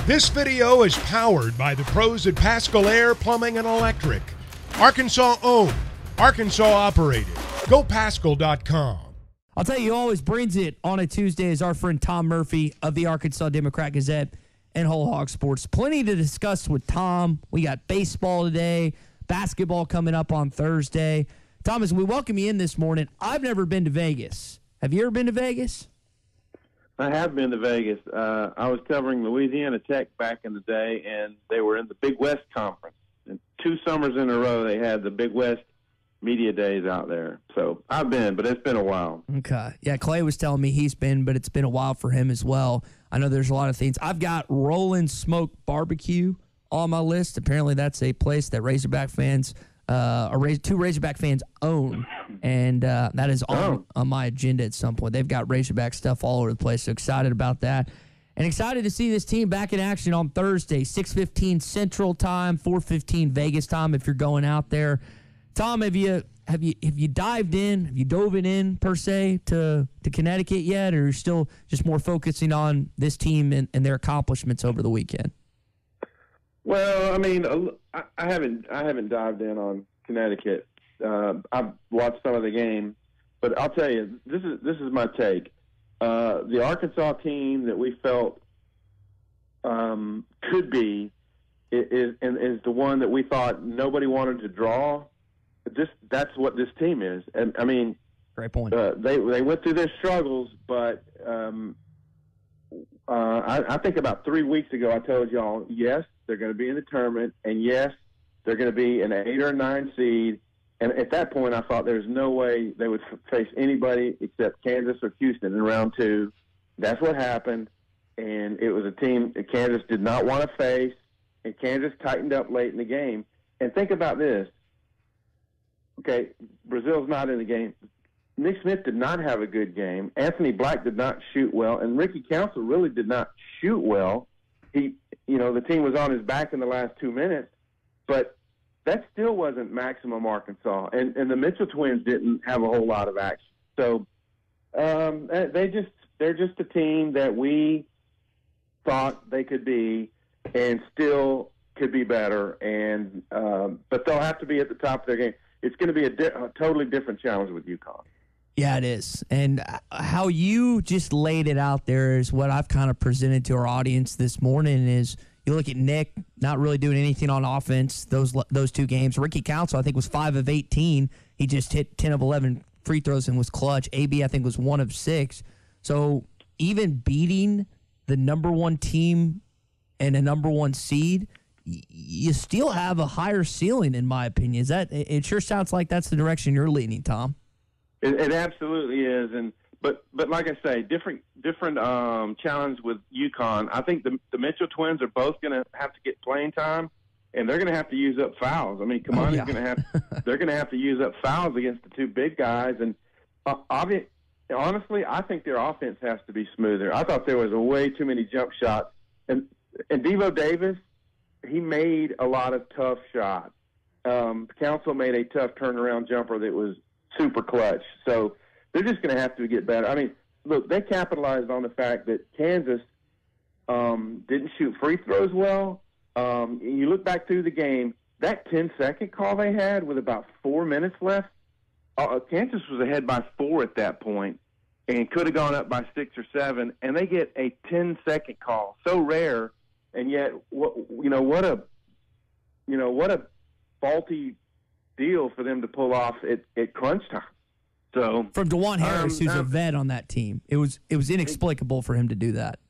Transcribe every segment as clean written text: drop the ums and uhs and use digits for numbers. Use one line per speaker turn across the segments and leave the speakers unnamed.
This video is powered by the pros at Pascal Air Plumbing and Electric. Arkansas owned, Arkansas operated. GoPascal.com.
I'll tell you, who always brings it on a Tuesday is our friend Tom Murphy of the Arkansas Democrat-Gazette and Whole Hog Sports. Plenty to discuss with Tom. We got baseball today, basketball coming up on Thursday. Thomas, we welcome you in this morning. I've never been to Vegas. Have you ever been to Vegas?
I have been to Vegas. I was covering Louisiana Tech back in the day, and they were in the Big West Conference. And 2 summers in a row, they had the Big West Media Days out there. So I've been, but it's been a while.
Okay. Yeah, Clay was telling me he's been, but it's been a while for him as well. I know there's a lot of things. I've got Rollin' Smoke Barbecue on my list. Apparently that's a place that Razorback fans, two Razorback fans own, and that is on my agenda at some point. They've got Razorback stuff all over the place, so excited about that. And excited to see this team back in action on Thursday, 6:15 Central Time, 4:15 Vegas time if you're going out there. Tom, have you dived in? Have you dove it in per se to Connecticut yet, or are you still just more focusing on this team and their accomplishments over the weekend?
Well, I mean, I haven't dived in on Connecticut. I've watched some of the game, but I'll tell you, this is my take. The Arkansas team that we felt could be is the one that we thought nobody wanted to draw. That's what this team is, and I mean,
great point.
They went through their struggles, but I think about 3 weeks ago I told y'all, yes, they're going to be in the tournament, and yes, they're going to be an 8 or 9 seed. And at that point, I thought there's no way they would face anybody except Kansas or Houston in round 2. That's what happened, and it was a team that Kansas did not want to face, and Kansas tightened up late in the game. And think about this. Okay, Brazil's not in the game. Nick Smith did not have a good game. Anthony Black did not shoot well, and Ricky Council really did not shoot well. The team was on his back in the last 2 minutes, but that still wasn't maximum Arkansas. And the Mitchell twins didn't have a whole lot of action. So they're just a team that we thought they could be, and still could be better. And but they'll have to be at the top of their game. It's going to be a totally different challenge with UConn.
Yeah, it is. And how you just laid it out there is what I've kind of presented to our audience this morning is you look at Nick not really doing anything on offense those 2 games. Ricky Council, I think, was 5 of 18. He just hit 10 of 11 free throws and was clutch. AB, I think, was 1 of 6. So even beating the number 1 team and a number 1 seed, you still have a higher ceiling, in my opinion. It sure sounds like that's the direction you're leaning, Tom.
It absolutely is, but like I say, different challenge with UConn. I think the Mitchell twins are both going to have to get playing time, and they're going to have to use up fouls. I mean, Kamani's going to have they're going to have to use up fouls against the 2 big guys, and honestly, I think their offense has to be smoother. I thought there was way too many jump shots, and Devo Davis, he made a lot of tough shots. Council made a tough turnaround jumper that was super clutch. So they're just going to have to get better. I mean, look, they capitalized on the fact that Kansas didn't shoot free throws well. You look back through the game, that 10-second call they had with about 4 minutes left, Kansas was ahead by 4 at that point and could have gone up by 6 or 7, and they get a 10-second call. So rare, and yet what a faulty deal for them to pull off at crunch time. So
from DeJuan Harris, who's a vet on that team, it was inexplicable for him to do that.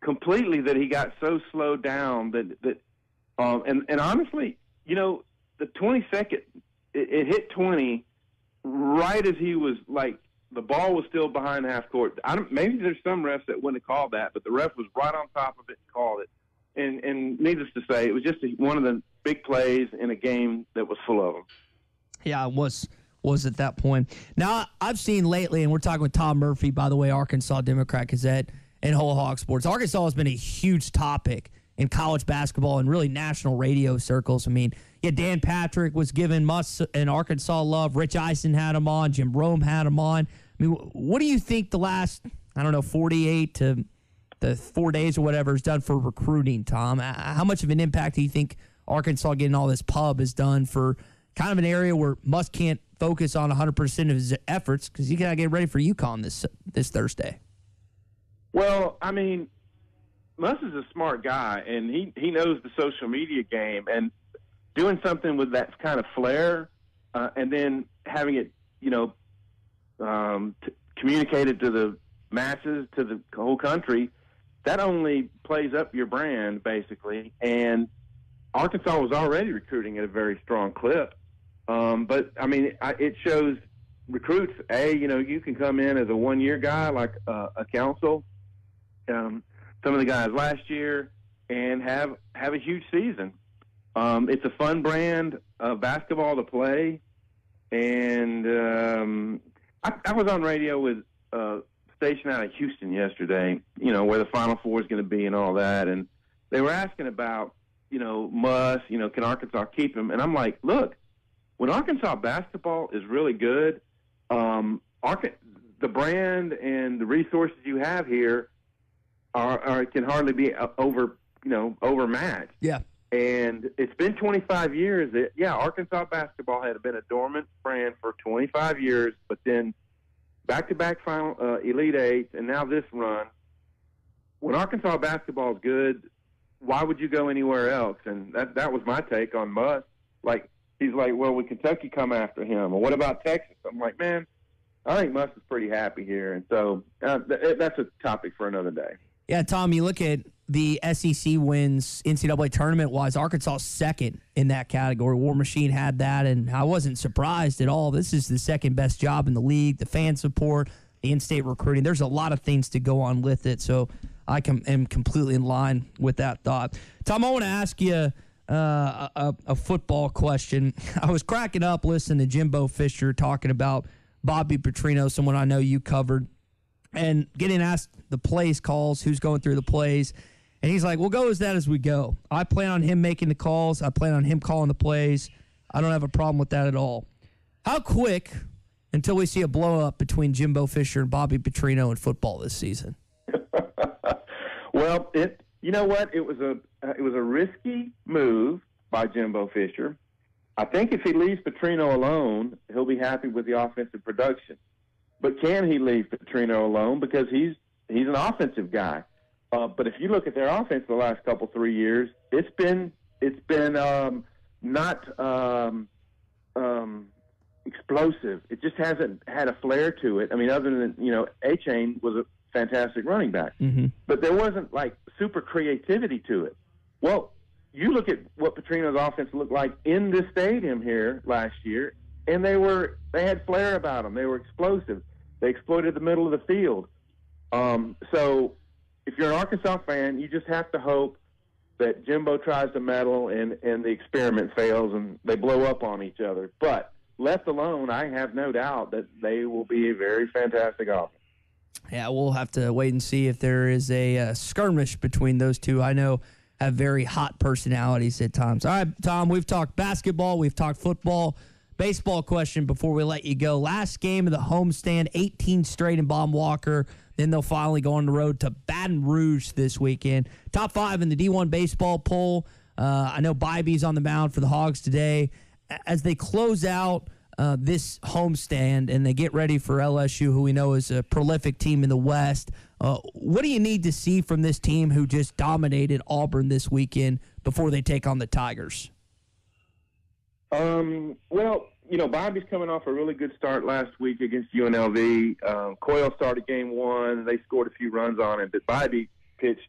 Completely, that he got so slowed down that and honestly, the 20-second, it hit 20 right as he was like the ball was still behind half court. Maybe there's some refs that wouldn't have called that, but the ref was right on top of it and called it. And needless to say, it was just one of the big plays in a game that was full of them.
Yeah, it was at that point. Now, I've seen lately, and we're talking with Tom Murphy, by the way, Arkansas Democrat-Gazette and Whole Hog Sports. Arkansas has been a huge topic in college basketball and really national radio circles. I mean, Dan Patrick was giving Muss and Arkansas love. Rich Eisen had him on. Jim Rome had him on. I mean, what do you think the last, 48 to the 4 days or whatever is done for recruiting, Tom. How much of an impact do you think Arkansas getting all this pub has done for kind of an area where Muss can't focus on 100% of his efforts because you got to get ready for UConn this Thursday?
Well, I mean, Muss is a smart guy, and he knows the social media game, and doing something with that kind of flair and then having it, communicated to the masses, to the whole country, that only plays up your brand, basically. And Arkansas was already recruiting at a very strong clip. But, I mean, it shows recruits, you can come in as a one-year guy like a Council, some of the guys last year, and have a huge season. It's a fun brand of basketball to play. And I was on radio with station out of Houston yesterday, where the Final Four is going to be and all that. And they were asking about, Muss, can Arkansas keep him? And I'm like, look, when Arkansas basketball is really good, the brand and the resources you have here can hardly be overmatched.
Yeah.
And it's been 25 years that, Arkansas basketball had been a dormant brand for 25 years, but then back-to-back final Elite Eights, and now this run. When Arkansas basketball is good, why would you go anywhere else? And that was my take on Muss. Like, he's like, well, would Kentucky come after him? Or what about Texas? I'm like, man, I think Muss is pretty happy here. And so that's a topic for another day.
Yeah, Tom, you look at the SEC wins NCAA tournament-wise, Arkansas second in that category. War Machine had that, and I wasn't surprised at all. This is the second-best job in the league, the fan support, the in-state recruiting. There's a lot of things to go on with it, so I am completely in line with that thought. Tom, I want to ask you a football question. I was cracking up listening to Jimbo Fisher talking about Bobby Petrino, someone I know you covered, and getting asked the plays calls, who's going through the plays. And he's like, we'll go as that as we go. I plan on him making the calls. I plan on him calling the plays. I don't have a problem with that at all. How quick until we see a blow-up between Jimbo Fisher and Bobby Petrino in football this season?
Well, you know what? It was a risky move by Jimbo Fisher. I think if he leaves Petrino alone, he'll be happy with the offensive production. But can he leave Petrino alone? Because he's an offensive guy. But if you look at their offense the last 3 years, it's been not explosive. It just hasn't had a flair to it. I mean, other than A-Chain was a fantastic running back, but there wasn't like super creativity to it. Well, you look at what Petrino's offense looked like in this stadium here last year, and they had flair about them. They were explosive. They exploited the middle of the field. So if you're an Arkansas fan, you just have to hope that Jimbo tries to meddle and the experiment fails and they blow up on each other. But left alone, I have no doubt that they will be a very fantastic offense.
Yeah, we'll have to wait and see if there is a skirmish between those two. I know have very hot personalities at times. All right, Tom, we've talked basketball, we've talked football. Baseball question before we let you go. Last game of the homestand, 18 straight in Baum Walker. Then they'll finally go on the road to Baton Rouge this weekend. Top 5 in the D1 baseball poll. I know Bybee's on the mound for the Hogs today. As they close out this homestand and they get ready for LSU, who we know is a prolific team in the West, what do you need to see from this team who just dominated Auburn this weekend before they take on the Tigers?
Well, Bobby's coming off a really good start last week against UNLV. Coyle started game 1. They scored a few runs on it, but Bobby pitched,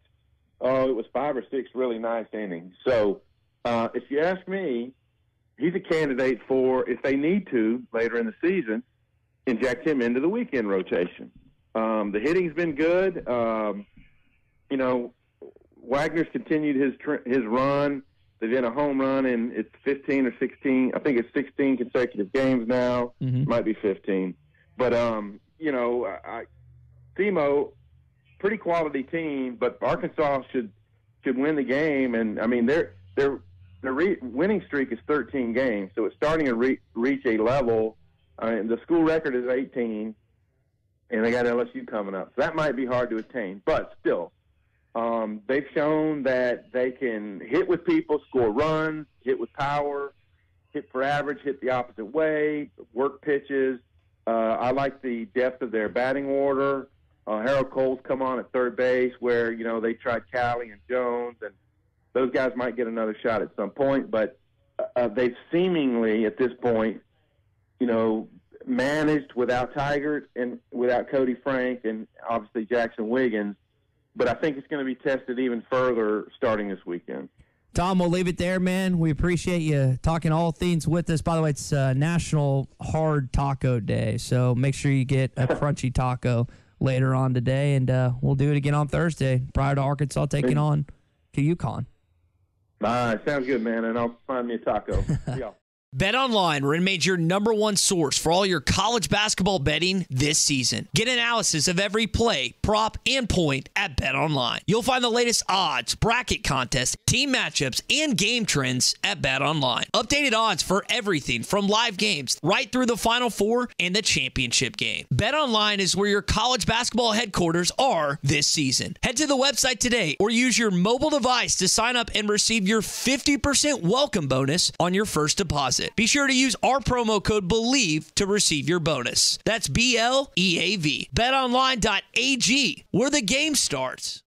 it was 5 or 6 really nice innings. So if you ask me, he's a candidate for, if they need to, later in the season, inject him into the weekend rotation. The hitting's been good. Wagner's continued his run. They've been a home run, and it's 15 or 16. I think it's 16 consecutive games now. Might be 15. But, SEMO, pretty quality team, but Arkansas should win the game. And, I mean, their winning streak is 13 games, so it's starting to reach a level. The school record is 18, and they got LSU coming up. So that might be hard to attain. But still, They've shown that they can hit with people, score runs, hit with power, hit for average, hit the opposite way, work pitches. I like the depth of their batting order. Harold Cole's come on at third base where, they tried Cali and Jones, and those guys might get another shot at some point. But they've seemingly, at this point, managed without Tiger and without Cody Frank and obviously Jackson Wiggins. But I think it's going to be tested even further starting this weekend.
Tom, we'll leave it there, man. We appreciate you talking all things with us. By the way, it's National Hard Taco Day, so make sure you get a crunchy taco later on today, and we'll do it again on Thursday prior to Arkansas taking on UConn.
All right, sounds good, man, and I'll find me a taco. See y'all.
BetOnline remains your number one source for all your college basketball betting this season. Get analysis of every play, prop, and point at BetOnline. You'll find the latest odds, bracket contests, team matchups, and game trends at BetOnline. Updated odds for everything from live games right through the Final Four and the championship game. BetOnline is where your college basketball headquarters are this season. Head to the website today or use your mobile device to sign up and receive your 50% welcome bonus on your first deposit. Be sure to use our promo code BELIEVE to receive your bonus. That's BLEAV. BetOnline.ag, where the game starts.